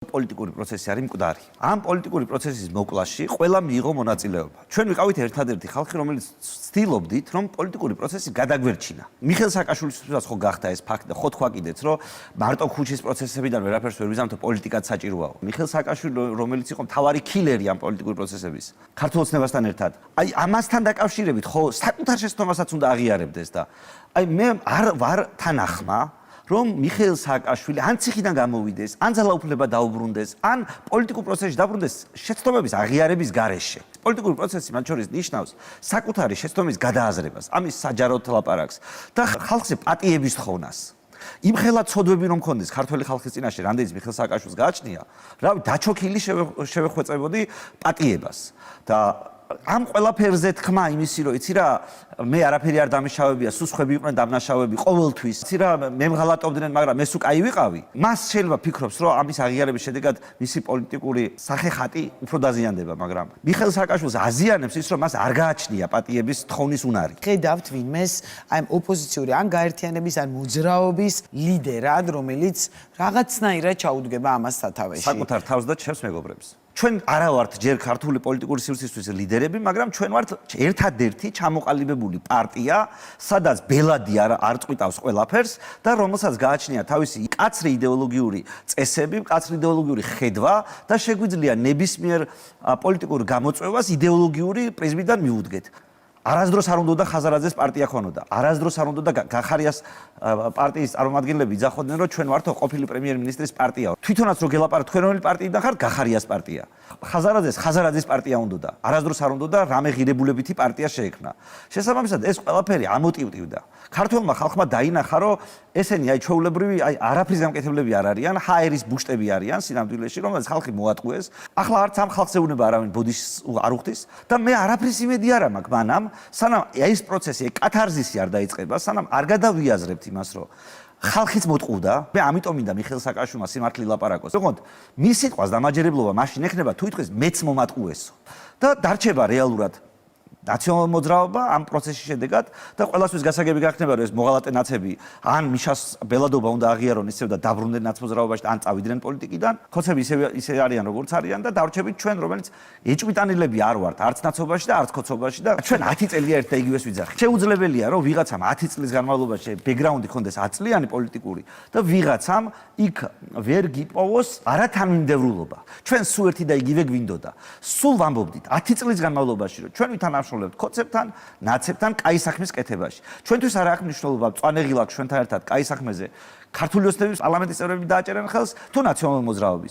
პოლიტიკური პროცესი არის მკვდარი. ამ პოლიტიკური პროცესის მოკლაში ყველა მიიღო მონაწილეობა. ჩვენ ვიყავით ერთადერთი ხალხი, რომელიც ცდილობდით, რომ პოლიტიკური პროცესი გადაგვერჩინა. მიხეილ სააკაშვილისთვისაც ხო გახდა ეს ფაქტი და ხო თქვა კიდეც, რომ მარტო ქუჩის პროცესებიდან ვერაფერს ვერ ვიზამთო, პოლიტიკაც საჭიროა. მიხეილ სააკაშვილი, რომელიც იყო მთავარი კილერი ამ პოლიტიკური პროცესების, ქართულ ოცნებასთან ერთად. აი ამასთან დაკავშირებით ხო საკუთარ შეცდომასაც უნდა აღიარებდეს და აი მე არ ვარ თანახმა რომ მიხეილ სააკაშვილი ან ციხიდან გამოვიდეს, ან ძალაუფლება დაუბრუნდეს, ან პოლიტიკურ პროცესში დაბრუნდეს შეცდომების აღიარების გარეშე. პოლიტიკური პროცესი მათ შორის ნიშნავს საკუთარი შეცდომის გადააზრებას, ამის საჯაროდ ლაპარაკს და ხალხზე პატიების თხოვნას. იმხელა ცოდვები რომ მქონდეს ქართველი ხალხის წინაშე, რამდენიც მიხეილ სააკაშვილს გააჩნია, რა დაჩოქილი შევეხვეწებოდი პატიებას და ამ ყველაფერზე თქმა იმისი რომ იცი რა მე არაფერი არ დამშავებია სუსხები იყვნენ დამნაშავები ყოველთვის იცი რა მე მღალატობდნენ მაგრამ ეს უკაი ვიყავი მას შეიძლება ფიქრობს რომ ამის აღიარების შედეგად მისი პოლიტიკური სახეხატი უფრო დაზიანდება მაგრამ მიხეილ სააკაშვილს აზიანებს ის რომ მას არ გააჩნია პატიების თხოვნის უნარი ხედავთ ვინმეს აი ოპოზიციური ან გაერთიანების ან მოძრაობის ლიდერად რომელიც რაღაცნაირად ჩაუდგება ამას სათავეში საკუთარ თავს და ჩემს მეგობრებს ჩვენ არა ვართ ჯერ ქართული პოლიტიკური სივრცისთვის ლიდერები, მაგრამ ჩვენ ვართ ერთადერთი ჩამოყალიბებული პარტია, სადაც ბელადი არ წვიტავს ყველაფერს და რომელსაც გააჩნია თავისი მკაცრი იდეოლოგიური წესები, მკაცრი იდეოლოგიური ხედვა და შეგვიძლია ნებისმიერ პოლიტიკურ გამოწვევას იდეოლოგიური პრიზმიდან მიუდგეთ. არასდროს არ უნდა ხაზარაძეს პარტია ქონოდა. არასდროს არ უნდა გახარიას პარტიის წარმომადგენლები იძახოდნენ, რომ ჩვენ ვართო ყოფილი პრემიერ-მინისტრის პარტია. თვითონაც რო გელაპარაკეთ, თქვენ რომელი პარტიიდან ხართ? გახარიას პარტია. ხაზარაძის პარტია უნდა. არასდროს არ უნდა რამე ღირებულებითი პარტია შეექმნა. შესაბამისად, ეს ყველაფერი ამოტივტივდა. ქართველმა ხალხმა დაინახა, რომ ესენი აი ჩვეულებრივი აი არაფრის გამკეთებლები არ არიან, ჰაერის ბუშტები არიან სინამდვილეში, რომელსაც ხალხი მოატყუეს. ახლა არც ამ ხალხს ეუნება არავინ ბოდიშს არ უხდის და მე არაფრის იმედი არ მაქვს მანამ სანამ ეს პროცესი კათარზისი არ დაიწყება, სანამ არ გადავიაზრებთ იმას, რომ ხალხიც მოტყუდა, მე ამიტომ მინდა მიხეილ სააკაშვილმა სიმართლე ლაპარაკოს. თქო, მის სიტყვას დამაჯერებლობა მაშინ ექნება თუ იტყვის მეც მომატყუესო და დარჩება რეალურად ნაციონალურ მოძრაობა ამ პროცესის შედეგად და ყველასთვის გასაგები გახდება რომ ეს მოღალატე ნაცები ან მიშას ბელადობა უნდა აღიარონ ისევ და დაბრუნდნენ ნაცმოძრაობაში ან წავიდნენ პოლიტიკიდან ხოცები ისე არიან როგორც არიან და დარჩებით ჩვენ რომელიც ეჭვიტანილები არ ვართ არც ნაცობაში და არც ხოცობაში და ჩვენ 10 წელია ერთ და იგივეს ვიძახით შეუძლებელია რომ ვიღაცამ 10 წლის განმავლობაში ბექგრაუნდი ქონდეს 10 წლიანი პოლიტიკური და ვიღაცამ იქ ვერ გიპოვოს არათანმიმდევრულობა ჩვენ სულ ერთი და იგივე გვინდოდა სულ ვამბობდით 10 წლის განმავლობაში რომ ჩვენ ვითანამშრომლებთ ხოცებთან, ნაცებთან, კაი საქმის კეთებაში. ჩვენთვის არ აქვს მნიშვნელობა, მწვანე ღილაკს ჩვენთან ერთად კაი საქმეზე ქართული ოცნების პარლამენტის წევრები დააჭერენ ხელს თუ ნაციონალური მოძრაობის.